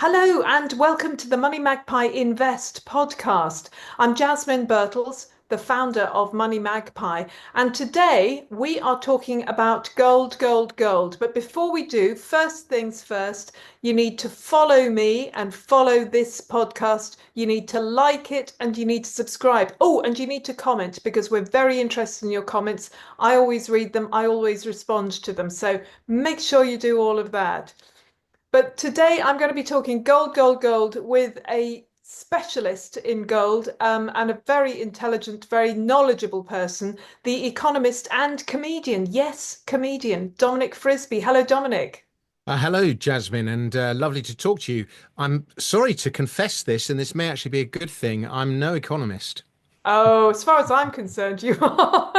Hello and welcome to the MoneyMagpie Invest podcast. I'm Jasmine Birtles, the founder of MoneyMagpie, and today we are talking about gold, gold, gold. But before we do, first things first, you need to follow me and follow this podcast. You need to like it and you need to subscribe. Oh, and you need to comment because we're very interested in your comments. I always read them, I always respond to them. So make sure you do all of that. But today I'm going to be talking gold, gold, gold with a specialist in gold and a very intelligent, very knowledgeable person, the economist and comedian. Yes, comedian, Dominic Frisby. Hello, Dominic. Hello, Jasmine, and lovely to talk to you. I'm sorry to confess this, and this may actually be a good thing. I'm no economist. Oh, as far as I'm concerned, you are.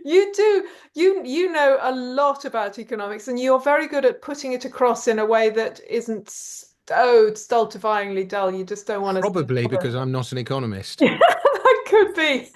You do. You know a lot about economics, and you're very good at putting it across in a way that isn't stultifyingly dull. You just don't want Probably to. because I'm not an economist. That could be.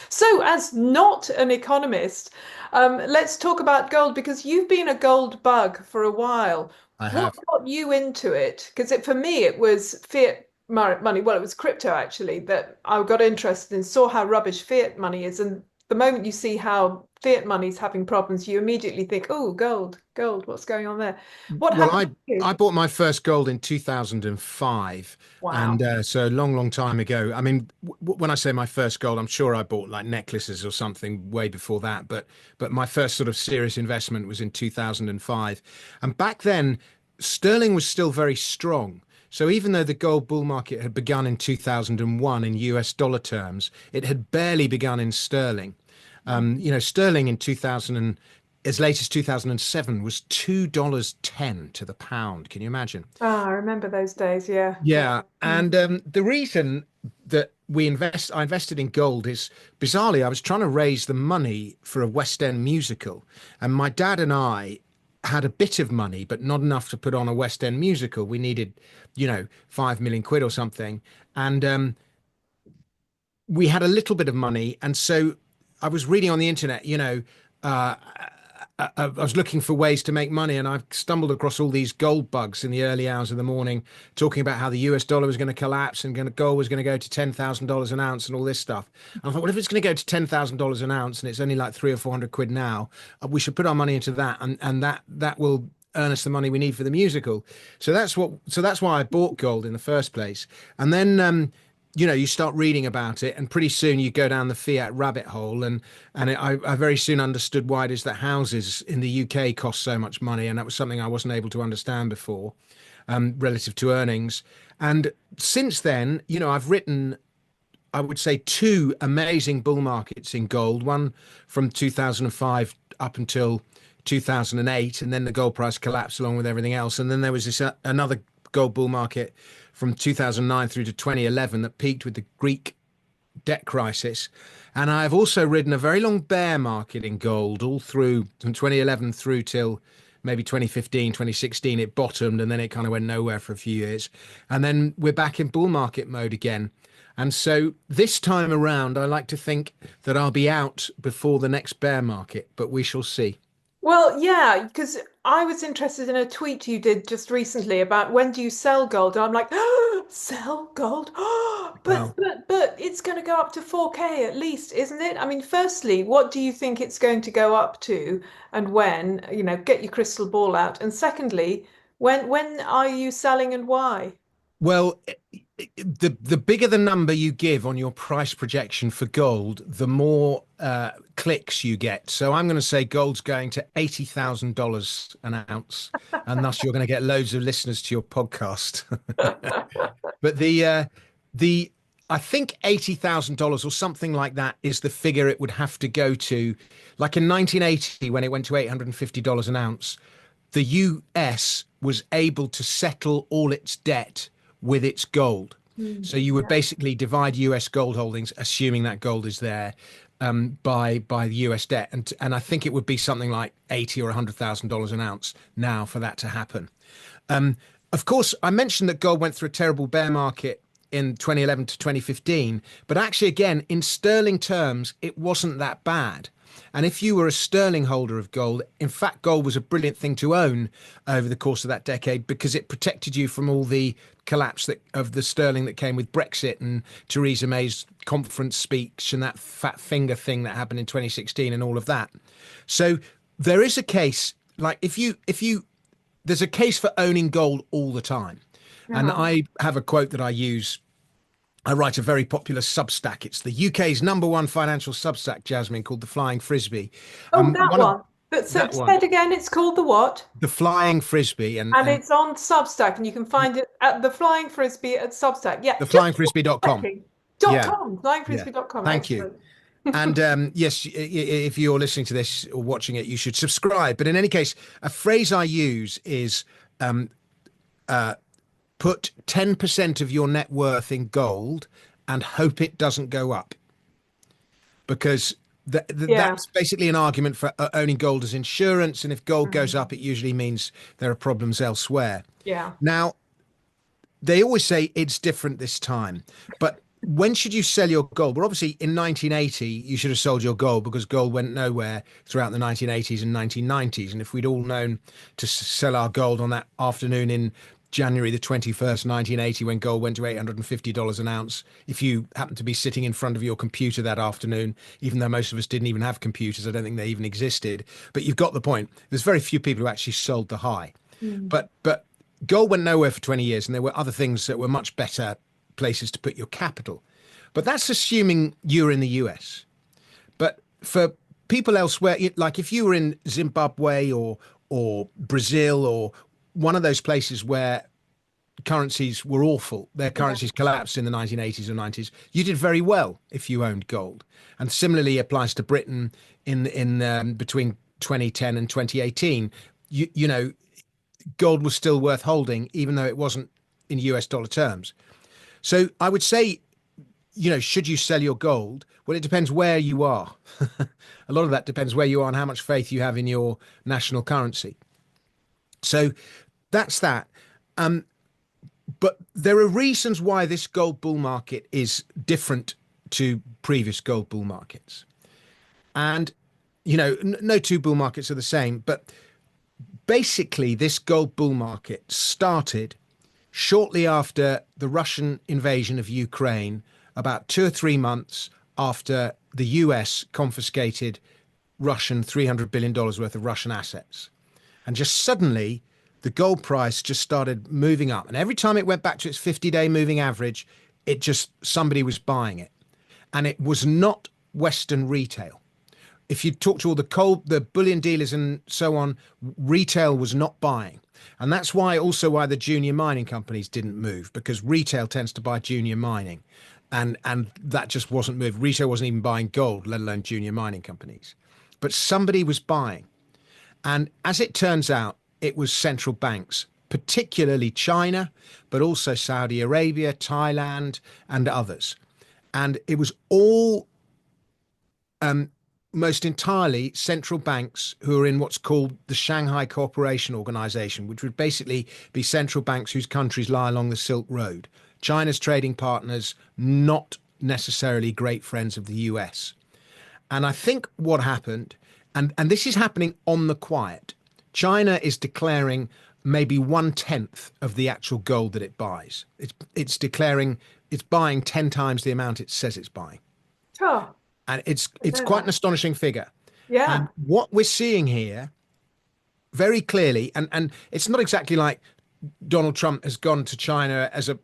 So, as not an economist, let's talk about gold because you've been a gold bug for a while. I What have. got you into it? Because for me, it was fiat money. Well, it was crypto actually that I got interested in, saw how rubbish fiat money is. And the moment you see how fiat money is having problems, you immediately think, oh, gold, gold, what's going on there? What Well, happened I to you? I bought my first gold in 2005, Wow. and so a long, long time ago. I mean, when I say my first gold, I'm sure I bought like necklaces or something way before that, but my first sort of serious investment was in 2005, and back then sterling was still very strong. So even though the gold bull market had begun in 2001 in US dollar terms, it had barely begun in sterling. Sterling in 2000 and as late as 2007 was $2.10 to the pound. Can you imagine? Ah, I remember those days. Yeah, yeah. Yeah, Mm. and the reason that I invested in gold is bizarrely, I was trying to raise the money for a West End musical, and my dad and I had a bit of money, but not enough to put on a West End musical. We needed, 5 million quid or something, and we had a little bit of money, and so I was reading on the internet, uh, I was looking for ways to make money, and I stumbled across all these gold bugs in the early hours of the morning, talking about how the US dollar was going to collapse and gold was going to go to $10,000 an ounce and all this stuff. And I thought, well, if it's going to go to $10,000 an ounce and it's only like 300 or 400 quid now, we should put our money into that, and that will earn us the money we need for the musical. So that's why I bought gold in the first place. And then you start reading about it, and pretty soon you go down the fiat rabbit hole, and I very soon understood why it is that houses in the UK cost so much money, and that was something I wasn't able to understand before, relative to earnings. And since then, I've written, I would say, two amazing bull markets in gold, one from 2005 up until 2008, and then the gold price collapsed along with everything else. And then there was this another gold bull market from 2009 through to 2011 that peaked with the Greek debt crisis. And I've also ridden a very long bear market in gold all through from 2011 through till maybe 2015, 2016. It bottomed and then it kind of went nowhere for a few years. And then we're back in bull market mode again. And so this time around, I like to think that I'll be out before the next bear market, but we shall see. Well, yeah, because I was interested in a tweet you did just recently about when do you sell gold? And I'm like, oh, sell gold? Oh, but Well, but but it's going to go up to 4K at least, isn't it? I mean, firstly, what do you think it's going to go up to and when? Get your crystal ball out. And secondly, when are you selling and why? Well, the bigger the number you give on your price projection for gold, the more clicks you get. So I'm going to say gold's going to $80,000 an ounce, and thus you're going to get loads of listeners to your podcast. But the I think $80,000 or something like that is the figure it would have to go to. Like in 1980, when it went to $850 an ounce, the US was able to settle all its debt with its gold. Hmm. So you would Yeah. basically divide US gold holdings, assuming that gold is there, by the US debt, and I think it would be something like 80 or $100,000 an ounce now for that to happen. Um, of course, I mentioned that gold went through a terrible bear market in 2011 to 2015, but actually, again, in sterling terms, it wasn't that bad. And if you were a sterling holder of gold, in fact, gold was a brilliant thing to own over the course of that decade because it protected you from all the collapse of the sterling that came with Brexit and Theresa May's conference speech and that fat finger thing that happened in 2016 and all of that. So there is a case, like if you there's a case for owning gold all the time. And Uh-huh. I have a quote that I use. I write a very popular Substack. It's the UK's #1 financial Substack, Jasmine, called the Flying Frisbee. Oh, that One of one. But so that say one, it again, it's called the what? the Flying Frisbee, And it's on Substack, and you can find it at the Flying Frisbee at Substack. Yeah, just theflyingfrisbee.com. checking. Dot Yeah, com, yeah. flyingfrisbee.com. Thank you. Excellent. And yes, if you're listening to this or watching it, you should subscribe. But in any case, a phrase I use is put 10% of your net worth in gold and hope it doesn't go up. Because Yeah. that's basically an argument for owning gold as insurance. And if gold goes Mhm. up, it usually means there are problems elsewhere. Yeah. Now, they always say it's different this time. But when should you sell your gold? Well, obviously, in 1980, you should have sold your gold because gold went nowhere throughout the 1980s and 1990s. And if we'd all known to sell our gold on that afternoon in January the 21st, 1980, when gold went to $850 an ounce, if you happened to be sitting in front of your computer that afternoon, even though most of us didn't even have computers, I don't think they even existed. But you've got the point. There's very few people who actually sold the high. Mm. But gold went nowhere for 20 years, and there were other things that were much better places to put your capital. But that's assuming you're in the US. But for people elsewhere, like if you were in Zimbabwe or Brazil or one of those places where currencies were awful, their Yeah. currencies collapsed in the 1980s or 90s, you did very well if you owned gold. And similarly applies to Britain in between 2010 and 2018. You know, gold was still worth holding, even though it wasn't in US dollar terms. So I would say, should you sell your gold? Well, it depends where you are. A lot of that depends where you are and how much faith you have in your national currency. So that's that. But there are reasons why this gold bull market is different to previous gold bull markets. And, no two bull markets are the same, but basically this gold bull market started shortly after the Russian invasion of Ukraine, about 2 or 3 months after the US confiscated Russian $300 billion worth of Russian assets. And just suddenly, the gold price just started moving up. And every time it went back to its 50-day moving average, somebody was buying it. And it was not Western retail. If you talk to all the bullion dealers and so on, retail was not buying. And that's why the junior mining companies didn't move, because retail tends to buy junior mining. And that just wasn't moved. Retail wasn't even buying gold, let alone junior mining companies. But somebody was buying. And as it turns out, it was central banks, particularly China, but also Saudi Arabia, Thailand, and others. And it was all most entirely central banks who are in what's called the Shanghai Cooperation Organization, which would basically be central banks whose countries lie along the Silk Road. China's trading partners, not necessarily great friends of the US. And I think what happened, and this is happening on the quiet, China is declaring maybe 1/10 of the actual gold that it buys. It's declaring it's buying 10 times the amount it says it's buying. Oh, And I it's know quite an that. astonishing figure. Yeah. And what we're seeing here very clearly, and it's not exactly like Donald Trump has gone to China as I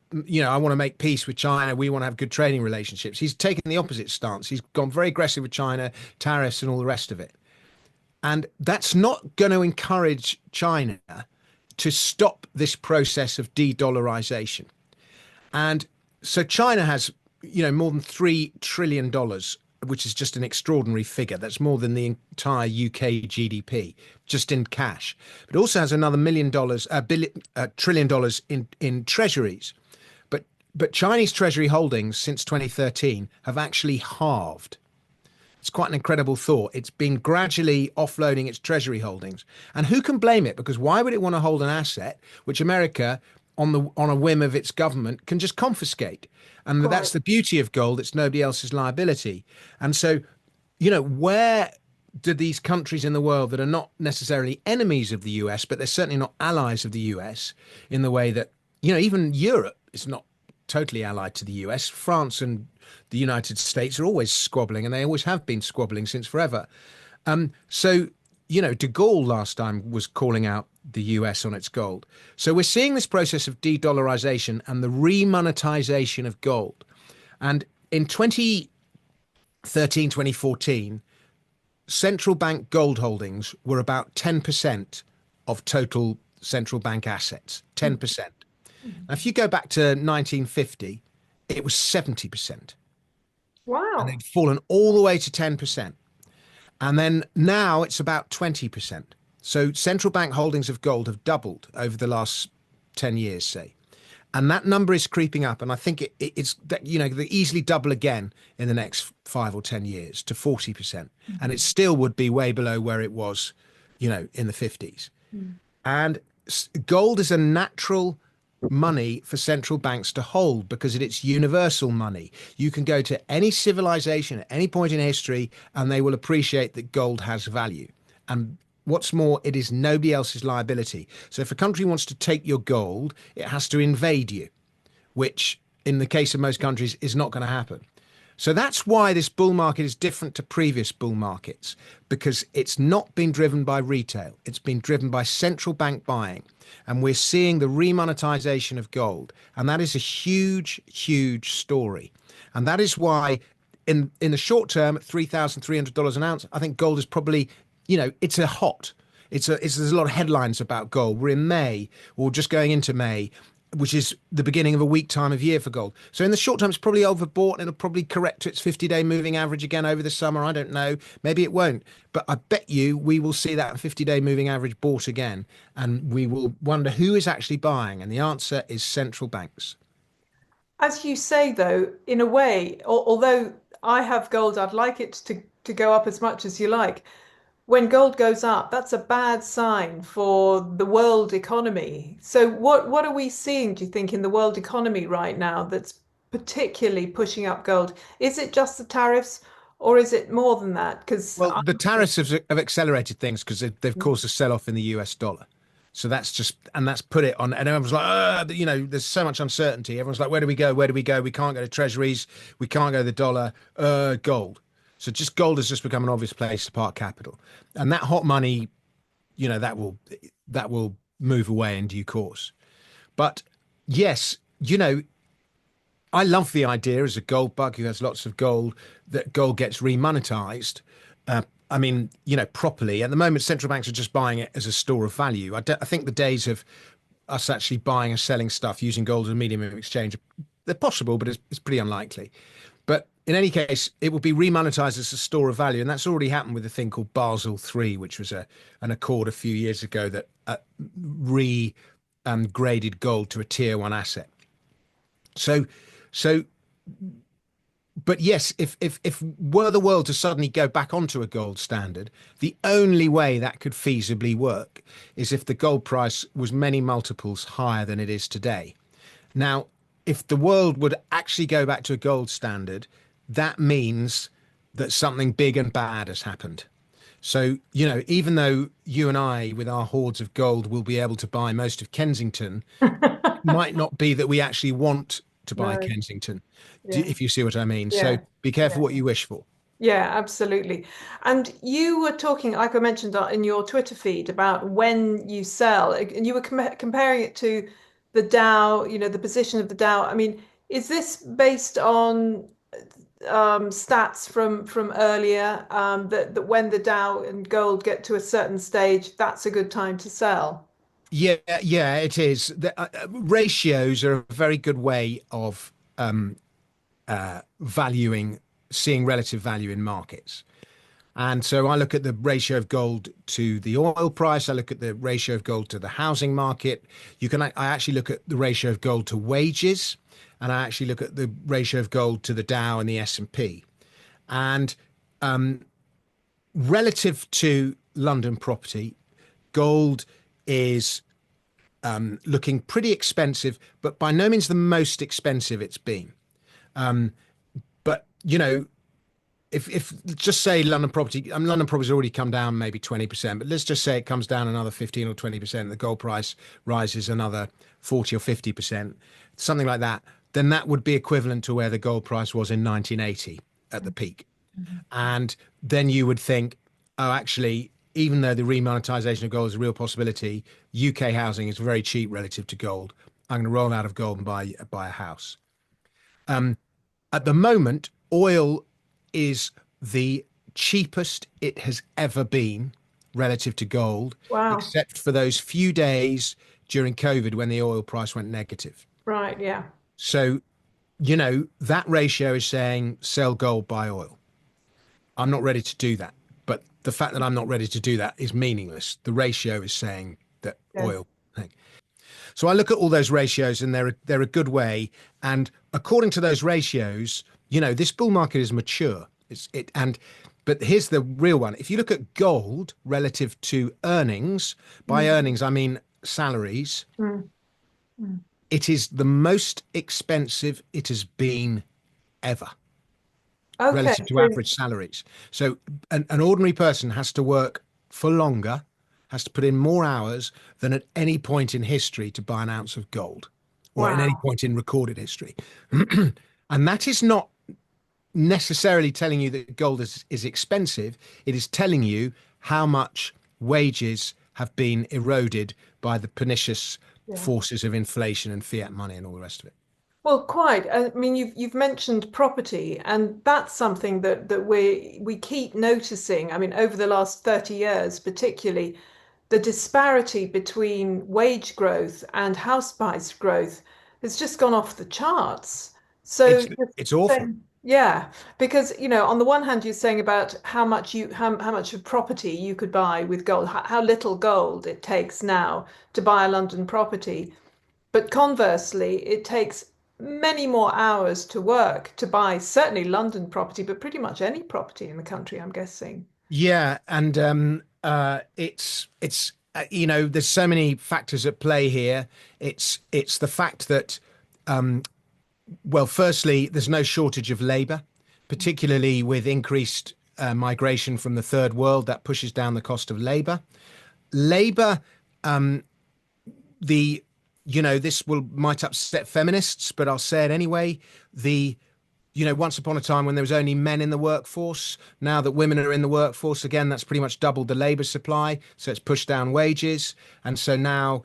want to make peace with China. We want to have good trading relationships. He's taken the opposite stance. He's gone very aggressive with China, tariffs and all the rest of it. And that's not going to encourage China to stop this process of de-dollarization. And so China has, more than $3 trillion, which is just an extraordinary figure. That's more than the entire UK GDP, just in cash. But it also has another $1 trillion in treasuries. But Chinese treasury holdings since 2013 have actually halved. It's quite an incredible thought. It's been gradually offloading its treasury holdings. And who can blame it? Because why would it want to hold an asset which America, on a whim of its government, can just confiscate? And Quite. that's the beauty of gold. It's nobody else's liability. And so, where do these countries in the world that are not necessarily enemies of the US, but they're certainly not allies of the US in the way that, even Europe is not totally allied to the US. France and the United States are always squabbling, and they always have been squabbling since forever. So, de Gaulle last time was calling out the US on its gold. So we're seeing this process of de-dollarisation and the remonetization of gold. And in 2013, 2014, central bank gold holdings were about 10% of total central bank assets. 10%. Now, if you go back to 1950, it was 70%. And Wow. they'd fallen all the way to 10%. And then now it's about 20%. So central bank holdings of gold have doubled over the last 10 years, say. And that number is creeping up. And I think it's that, they easily double again in the next 5 or 10 years to 40%. And it still would be way below where it was, in the 50s. And gold is a natural money for central banks to hold because it's universal money. You can go to any civilization at any point in history and they will appreciate that gold has value. And what's more, it is nobody else's liability. So if a country wants to take your gold, it has to invade you, which in the case of most countries is not going to happen. So that's why this bull market is different to previous bull markets, because it's not been driven by retail. It's been driven by central bank buying. And we're seeing the remonetization of gold. And that is a huge, huge story. And that is why in the short term, at $3,300 an ounce, I think gold is probably, it's a hot. There's a lot of headlines about gold. We're in May, or just going into May, which is the beginning of a weak time of year for gold. So in the short term, it's probably overbought and it'll probably correct to its 50-day moving average again over the summer. I don't know. Maybe it won't. But I bet you we will see that 50-day moving average bought again. And we will wonder who is actually buying. And the answer is central banks. As you say, though, in a way, although I have gold, I'd like it to go up as much as you like. When gold goes up, that's a bad sign for the world economy. So what are we seeing, do you think, in the world economy right now that's particularly pushing up gold? Is it just the tariffs or is it more than that? Because Well, the tariffs have accelerated things because they've caused a sell-off in the US dollar. So that's put it on, and everyone's like, there's so much uncertainty. Everyone's like, where do we go? Where do we go? We can't go to treasuries. We can't go to the dollar, gold. So just gold has just become an obvious place to park capital. And that hot money, that will move away in due course. But yes, I love the idea as a gold bug who has lots of gold that gold gets remonetized. I mean, properly. At the moment, central banks are just buying it as a store of value. I think the days of us actually buying and selling stuff using gold as a medium of exchange, they're possible, but it's pretty unlikely. But in any case, it will be remonetized as a store of value. And that's already happened with a thing called Basel III, which was an accord a few years ago that graded gold to a tier one asset. So, so but yes, if were the world to suddenly go back onto a gold standard, the only way that could feasibly work is if the gold price was many multiples higher than it is today. Now, if the world would actually go back to a gold standard, that means that something big and bad has happened. So, even though you and I, with our hoards of gold, will be able to buy most of Kensington, might not be that we actually want to buy no, Kensington, yeah, if you see what I mean. So yeah, be yeah. careful what you wish for. Yeah, absolutely. And you were talking, like I mentioned in your Twitter feed, about when you sell, and you were comparing it to the Dow, the position of the Dow. I mean, is this based on stats from earlier that when the Dow and gold get to a certain stage, that's a good time to sell? Yeah, yeah, it is. Ratios are a very good way of valuing, seeing relative value in markets. And so I look at the ratio of gold to the oil price. I look at the ratio of gold to the housing market. I actually look at the ratio of gold to wages, and I actually look at the ratio of gold to the Dow and the S&P. And relative to London property, gold is looking pretty expensive, but by no means the most expensive it's been. But if just say London property's already come down maybe 20%, but let's just say it comes down another 15 or 20%, the gold price rises another 40 or 50%, something like that, then that would be equivalent to where the gold price was in 1980 at the peak. Mhm. And then you would think, oh, actually, even though the remonetisation of gold is a real possibility, UK housing is very cheap relative to gold. I'm going to roll out of gold and buy a house. At the moment, oil is the cheapest it has ever been relative to gold, Wow. except for those few days during COVID when the oil price went negative. Right. Yeah. So, that ratio is saying sell gold, buy oil. I'm not ready to do that. But the fact that I'm not ready to do that is meaningless. The ratio is saying that Yes. oil. So I look at all those ratios and they're a good way. And according to those ratios, this bull market is mature. But here's the real one. If you look at gold relative to earnings, by Mm, earnings, I mean salaries, mm, mm. it is the most expensive it has been ever Okay. relative to So, average salaries. So an ordinary person has to work for longer, has to put in more hours than at any point in history to buy an ounce of gold, or in any wow. point in recorded history. And that is not necessarily telling you that gold is expensive. It is telling you how much wages have been eroded by the pernicious Yeah. forces of inflation and fiat money and all the rest of it. Well, quite. I mean, you've mentioned property, and that's something that we keep noticing. I mean, over the last 30 years, particularly, the disparity between wage growth and house price growth has just gone off the charts. So It's just it's awful. saying, yeah, because on the one hand, you're saying about how much of property you could buy with gold, how little gold it takes now to buy a London property. But conversely, it takes many more hours to work to buy certainly London property, but pretty much any property in the country, I'm guessing. Yeah, and there's so many factors at play here. It's the fact that well, firstly, there's no shortage of labour, particularly with increased migration from the third world that pushes down the cost of labour. Labour, the this will might upset feminists, but I'll say it anyway. The once upon a time when there was only men in the workforce, now that women are in the workforce again, that's pretty much doubled the labour supply. So it's pushed down wages. And so now,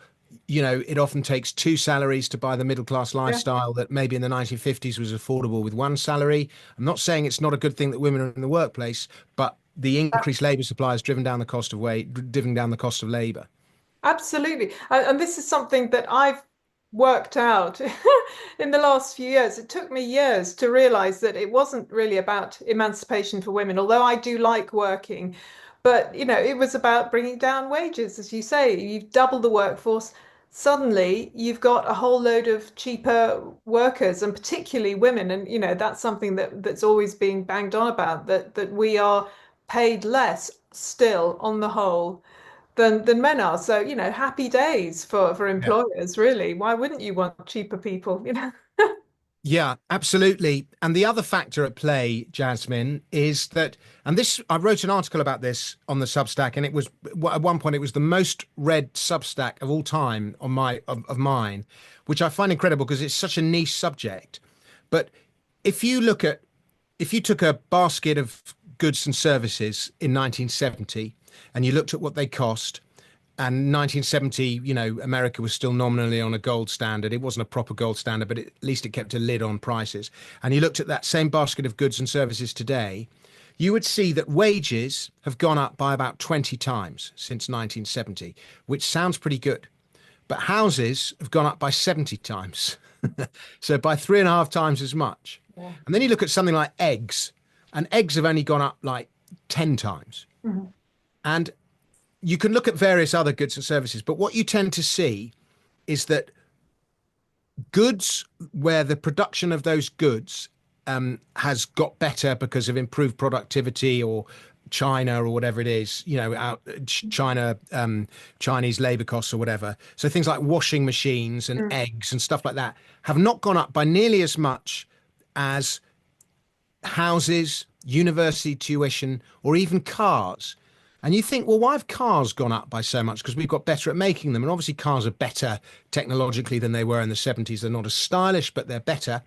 it often takes two salaries to buy the middle class Yeah. lifestyle that maybe in the 1950s was affordable with one salary. I'm not saying it's not a good thing that women are in the workplace, but the increased labour supply has driven down the cost of labour. Absolutely. And this is something that I've worked out in the last few years. It took me years to realize that it wasn't really about emancipation for women, although I do like working. But, it was about bringing down wages. As you say, you've doubled the workforce. Suddenly, you've got a whole load of cheaper workers, and particularly women. And, that's something that's always being banged on about, that we are paid less still on the whole than men are. So, happy days for employers, really. Why wouldn't you want cheaper people? Yeah, absolutely. And the other factor at play, Jasmine, is that, and this, I wrote an article about this on the Substack, and it was at one point it was the most read Substack of all time on of mine, which I find incredible because it's such a niche subject. But if you look at, if you took a basket of goods and services in 1970 and you looked at what they cost, and 1970, America was still nominally on a gold standard. It wasn't a proper gold standard, but at least it kept a lid on prices. And you looked at that same basket of goods and services today, you would see that wages have gone up by about 20 times since 1970, which sounds pretty good. But houses have gone up by 70 times. So by 3.5 times as much. Yeah. And then you look at something like eggs, and eggs have only gone up like 10 times. Mhm. And you can look at various other goods and services, but what you tend to see is that goods where the production of those goods has got better because of improved productivity or China or whatever it is, China, Chinese labor costs or whatever. So things like washing machines and eggs and stuff like that have not gone up by nearly as much as houses, university tuition, or even cars. And you think, well, why have cars gone up by so much? Because we've got better at making them. And obviously, cars are better technologically than they were in the 70s. They're not as stylish, but they're better.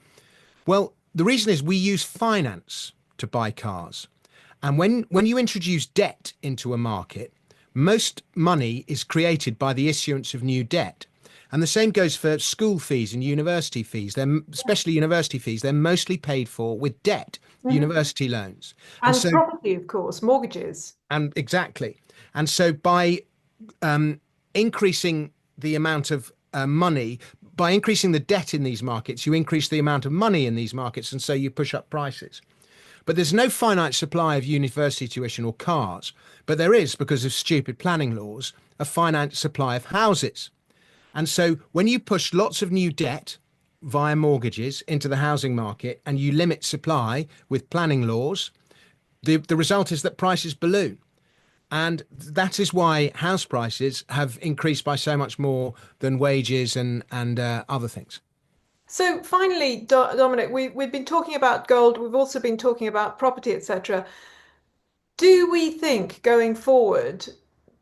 Well, the reason is we use finance to buy cars. And when you introduce debt into a market, most money is created by the issuance of new debt. And the same goes for school fees and university fees. They're especially university fees. They're mostly paid for with debt, Mhm. university loans. And And so, property, of course, mortgages. and exactly. And so by increasing the amount of money, by increasing the debt in these markets, you increase the amount of money in these markets. And so you push up prices. But there's no finite supply of university tuition or cars. But there is, because of stupid planning laws, a finite supply of houses. And so when you push lots of new debt via mortgages into the housing market and you limit supply with planning laws, the result is that prices balloon. And that is why house prices have increased by so much more than wages and other things. So finally, Dominic, we've been talking about gold. We've also been talking about property, etc. Do we think going forward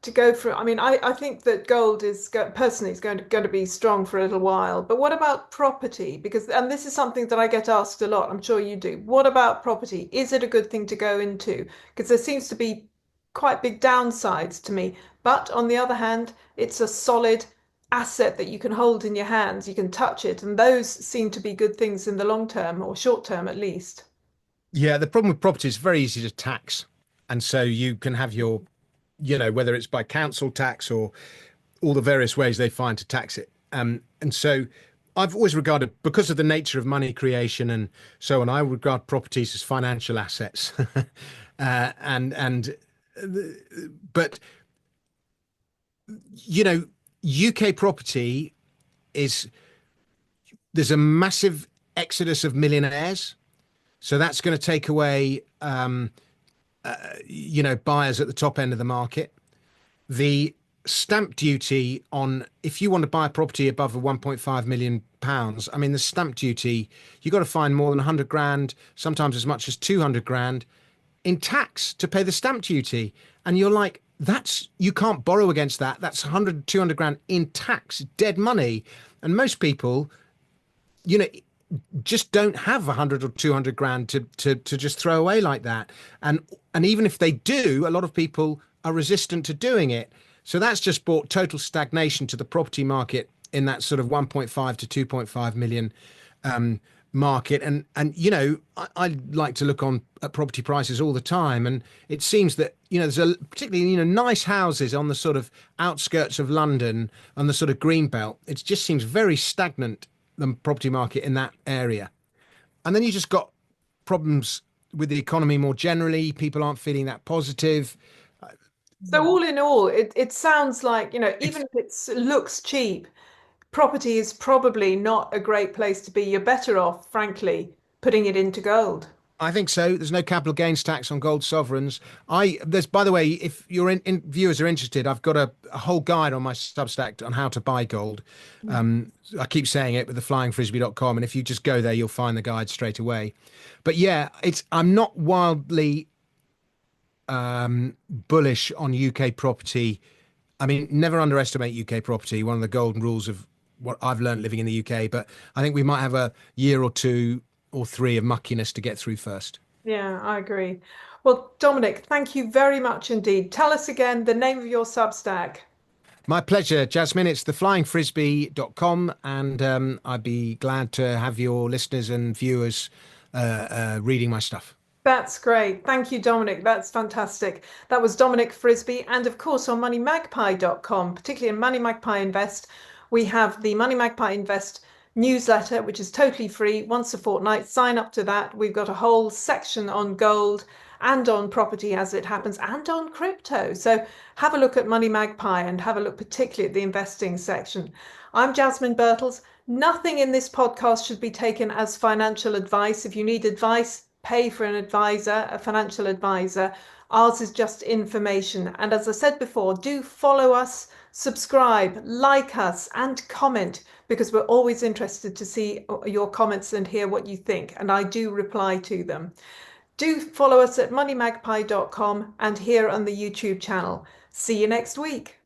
to go for, I mean, I think that gold is personally is going to be strong for a little while. But what about property? Because, and this is something that I get asked a lot, I'm sure you do. What about property? Is it a good thing to go into? Because there seems to be quite big downsides to me. But on the other hand, it's a solid asset that you can hold in your hands, you can touch it, and those seem to be good things in the long term or short term at least. Yeah, the problem with property is very easy to tax. And so you can have your, whether it's by council tax or all the various ways they find to tax it. And so I've always regarded, because of the nature of money creation and so on, I regard properties as financial assets. And but UK property is there's a massive exodus of millionaires, so that's going to take away buyers at the top end of the market. The stamp duty on, if you want to buy a property above a 1.5 million pounds, I mean, the stamp duty, you've got to find more than 100 grand, sometimes as much as 200 grand in tax to pay the stamp duty. And you're like, you can't borrow against that. That's 100, 200 grand in tax, dead money. And most people, you know, just don't have 100 or 200 grand to just throw away like that. And even if they do, a lot of people are resistant to doing it. So that's just brought total stagnation to the property market in that sort of 1.5 to 2.5 million market. I like to look on at property prices all the time, and it seems that there's a particularly nice houses on the sort of outskirts of London and the sort of green belt. It just seems very stagnant, the property market in that area. And then you just got problems with the economy more generally. People aren't feeling that positive. So all in all, it sounds like, even It's if it looks cheap, property is probably not a great place to be. You're better off, frankly, putting it into gold. I think so. There's no capital gains tax on gold sovereigns. By the way, if your viewers are interested, I've got a whole guide on my Substack on how to buy gold. I keep saying it with the flyingfrisbee.com. And if you just go there, you'll find the guide straight away. But yeah, I'm not wildly bullish on UK property. I mean, never underestimate UK property, one of the golden rules of what I've learned living in the UK. But I think we might have a year or two or three of muckiness to get through first. Yeah, I agree. Well, Dominic, thank you very much indeed. Tell us again the name of your Substack. My pleasure, Jasmine. It's theflyingfrisbee.com, and I'd be glad to have your listeners and viewers reading my stuff. That's great. Thank you, Dominic. That's fantastic. That was Dominic Frisby. And of course, on MoneyMagpie.com, particularly in Money Magpie Invest, we have the Money Magpie Invest newsletter, which is totally free once a fortnight. Sign up to that. We've got a whole section on gold and on property as it happens and on crypto. So have a look at Money Magpie and have a look particularly at the investing section. I'm Jasmine Birtles. Nothing in this podcast should be taken as financial advice. If you need advice, pay for an advisor, a financial advisor. Ours is just information. And as I said before, do follow us, subscribe, like us, and comment, because we're always interested to see your comments and hear what you think. And I do reply to them. Do follow us at moneymagpie.com and here on the YouTube channel. See you next week.